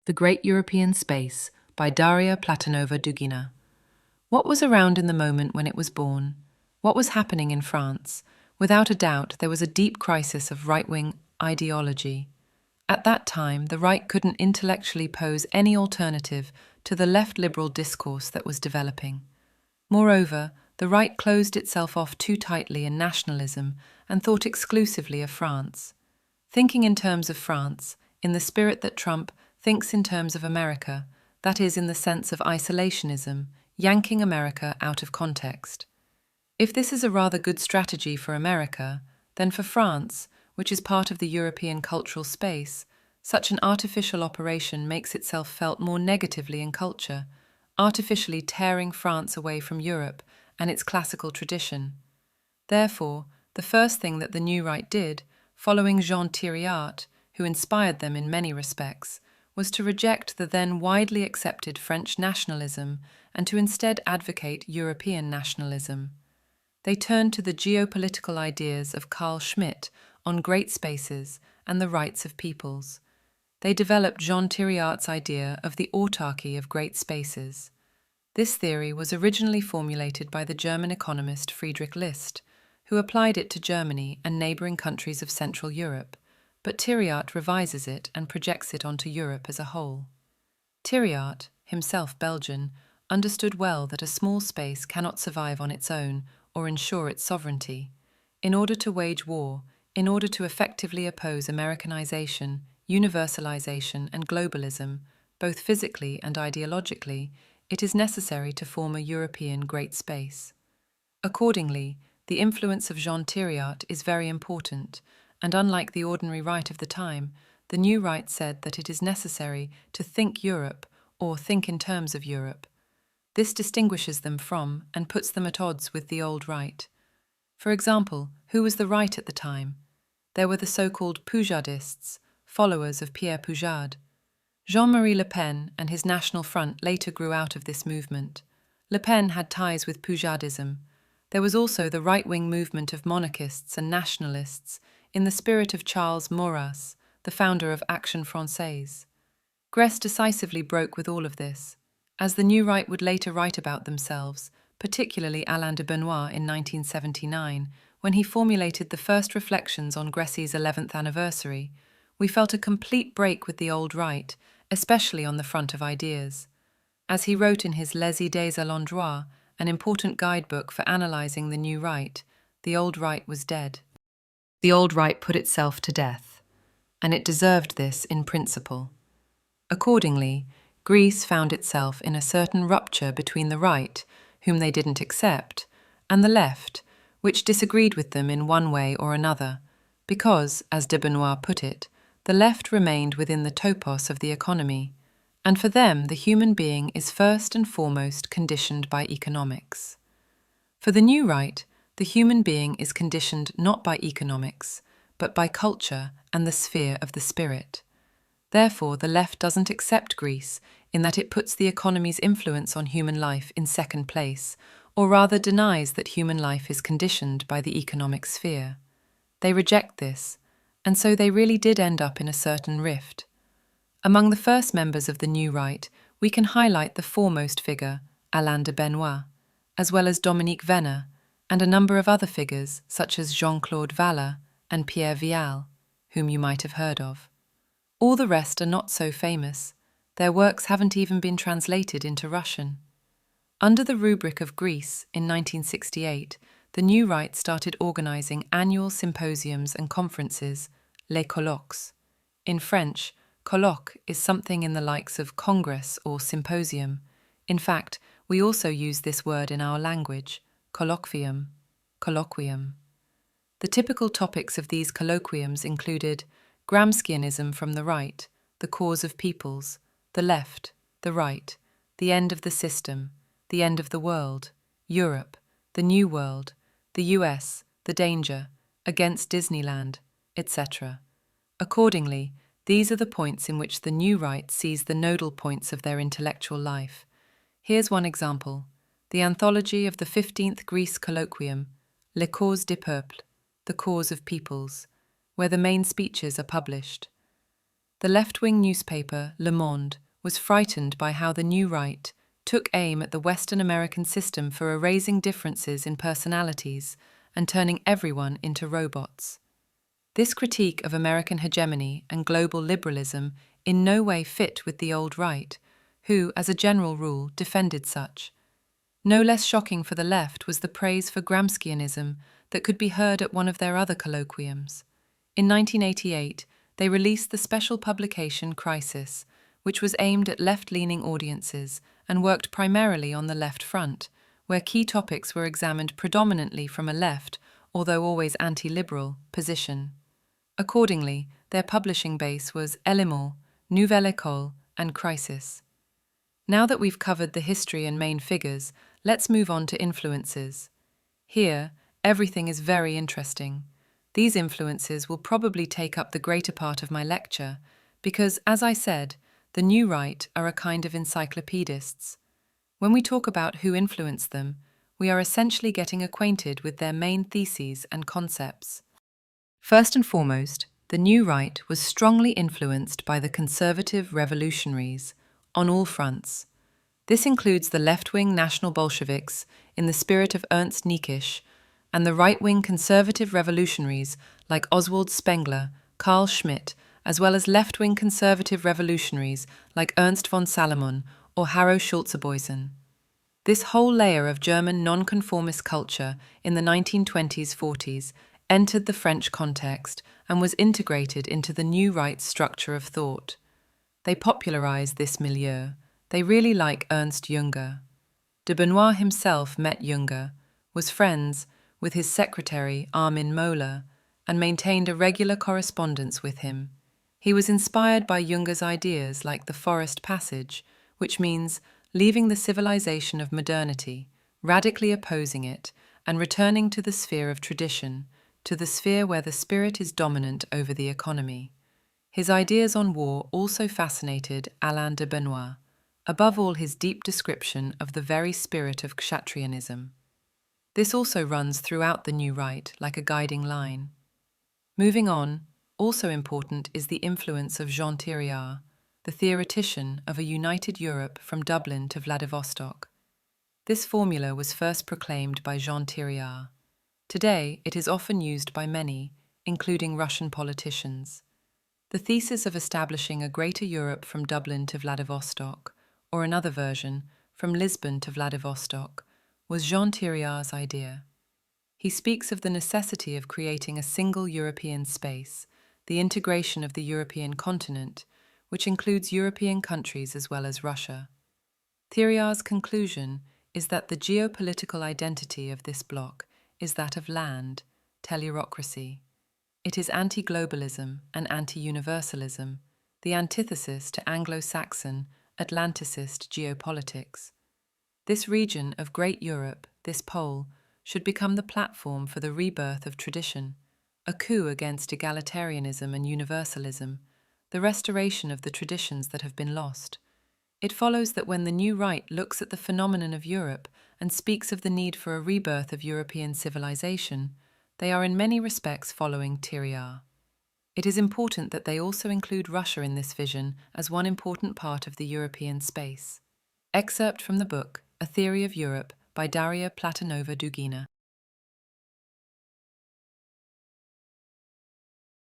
The Great European Space by Daria Platonova Dugina. What was around in the moment when it was born? What was happening in France? Without a doubt, there was a deep crisis of right-wing ideology. At that time, the right couldn't intellectually pose any alternative to the left liberal discourse that was developing. Moreover, the right closed itself off too tightly in nationalism and thought exclusively of France. Thinking in terms of France, in the spirit that Trump thinks in terms of America, that is, in the sense of isolationism, yanking America out of context. If this is a rather good strategy for America, then for France, which is part of the European cultural space, such an artificial operation makes itself felt more negatively in culture, artificially tearing France away from Europe and its classical tradition. Therefore, the first thing that the New Right did, following Jean Thiriart, who inspired them in many respects, was to reject the then widely accepted French nationalism and to instead advocate European nationalism. They turned to the geopolitical ideas of Carl Schmitt on great spaces and the rights of peoples. They developed Jean Thiriart's idea of the autarky of great spaces. This theory was originally formulated by the German economist Friedrich List, who applied it to Germany and neighboring countries of Central Europe, but Thiriart revises it and projects it onto Europe as a whole. Thiriart, himself Belgian, understood well that a small space cannot survive on its own or ensure its sovereignty. In order to wage war, in order to effectively oppose Americanization, universalization, and globalism, both physically and ideologically, it is necessary to form a European great space. Accordingly, the influence of Jean Thiriart is very important, and unlike the ordinary right of the time, the new right said that it is necessary to think Europe or think in terms of Europe. This distinguishes them from and puts them at odds with the old right. For example, who was the right at the time? There were the so-called Poujadists, followers of Pierre Poujade. Jean-Marie Le Pen and his National Front later grew out of this movement. Le Pen had ties with Poujadism. There was also the right-wing movement of monarchists and nationalists, in the spirit of Charles Maurras, the founder of Action Française. Grèce decisively broke with all of this, as the New Right would later write about themselves, particularly Alain de Benoist in 1979, when he formulated the first reflections on Grèce's 11th anniversary. We felt a complete break with the old right, especially on the front of ideas. As he wrote in his Les Idées à l'endroit, an important guidebook for analysing the New Right, the old right was dead. The old right put itself to death, and it deserved this in principle. Accordingly, Greece found itself in a certain rupture between the right, whom they didn't accept, and the left, which disagreed with them in one way or another, because, as de Benoist put it, the left remained within the topos of the economy, and for them the human being is first and foremost conditioned by economics. For the new right, the human being is conditioned not by economics, but by culture and the sphere of the spirit. Therefore, the left doesn't accept Greece in that it puts the economy's influence on human life in second place, or rather denies that human life is conditioned by the economic sphere. They reject this, and so they really did end up in a certain rift. Among the first members of the New Right, we can highlight the foremost figure, Alain de Benoist, as well as Dominique Venner, and a number of other figures such as Jean-Claude Vallat and Pierre Vial, whom you might have heard of. All the rest are not so famous. Their works haven't even been translated into Russian. Under the rubric of Greece, in 1968, the New Right started organizing annual symposiums and conferences, les colloques. In French, colloque is something in the likes of congress or symposium. In fact, we also use this word in our language, colloquium, colloquium. The typical topics of these colloquiums included Gramscianism from the right, the cause of peoples, the left, the right, the end of the system, the end of the world, Europe, the New World, the US, the danger, against Disneyland, etc. Accordingly, these are the points in which the New Right sees the nodal points of their intellectual life. Here's one example. The anthology of the 15th Greece Colloquium, Les Causes des Peuples, the cause of peoples, where the main speeches are published. The left-wing newspaper, Le Monde, was frightened by how the new right took aim at the Western American system for erasing differences in personalities and turning everyone into robots. This critique of American hegemony and global liberalism in no way fit with the old right, who, as a general rule, defended such. No less shocking for the left was the praise for Gramscianism that could be heard at one of their other colloquiums. In 1988, they released the special publication Crisis, which was aimed at left-leaning audiences and worked primarily on the left front, where key topics were examined predominantly from a left, although always anti-liberal, position. Accordingly, their publishing base was Élément, Nouvelle École, and Crisis. Now that we've covered the history and main figures, let's move on to influences. Here, everything is very interesting. These influences will probably take up the greater part of my lecture, because, as I said, the new right are a kind of encyclopedists. When we talk about who influenced them, we are essentially getting acquainted with their main theses and concepts. First and foremost, the new right was strongly influenced by the conservative revolutionaries on all fronts. This includes the left-wing National Bolsheviks in the spirit of Ernst Niekisch, and the right-wing conservative revolutionaries like Oswald Spengler, Carl Schmitt, as well as left-wing conservative revolutionaries like Ernst von Salomon or Harro Schulze-Boysen. This whole layer of German nonconformist culture in the 1920s-40s entered the French context and was integrated into the new right's structure of thought. They popularized this milieu. They really like Ernst Jünger. De Benoit himself met Jünger, was friends with his secretary Armin Mohler, and maintained a regular correspondence with him. He was inspired by Jünger's ideas like the forest passage, which means leaving the civilization of modernity, radically opposing it, and returning to the sphere of tradition, to the sphere where the spirit is dominant over the economy. His ideas on war also fascinated Alain de Benoit, above all his deep description of the very spirit of Kshatrianism. This also runs throughout the new right like a guiding line. Moving on, also important is the influence of Jean Thiriart, the theoretician of a united Europe from Dublin to Vladivostok. This formula was first proclaimed by Jean Thiriart. Today, it is often used by many, including Russian politicians. The thesis of establishing a greater Europe from Dublin to Vladivostok, or another version, from Lisbon to Vladivostok, was Jean Thiriart's idea. He speaks of the necessity of creating a single European space, the integration of the European continent, which includes European countries as well as Russia. Thiriart's conclusion is that the geopolitical identity of this bloc is that of land, tellurocracy. It is anti-globalism and anti-universalism, the antithesis to Anglo-Saxon, Atlanticist geopolitics. This region of Great Europe, this pole, should become the platform for the rebirth of tradition, a coup against egalitarianism and universalism, the restoration of the traditions that have been lost. It follows that when the new right looks at the phenomenon of Europe and speaks of the need for a rebirth of European civilization, they are in many respects following Thiriart. It is important that they also include Russia in this vision as one important part of the European space. Excerpt from the book A Theory of Europe by Daria Platonova Dugina.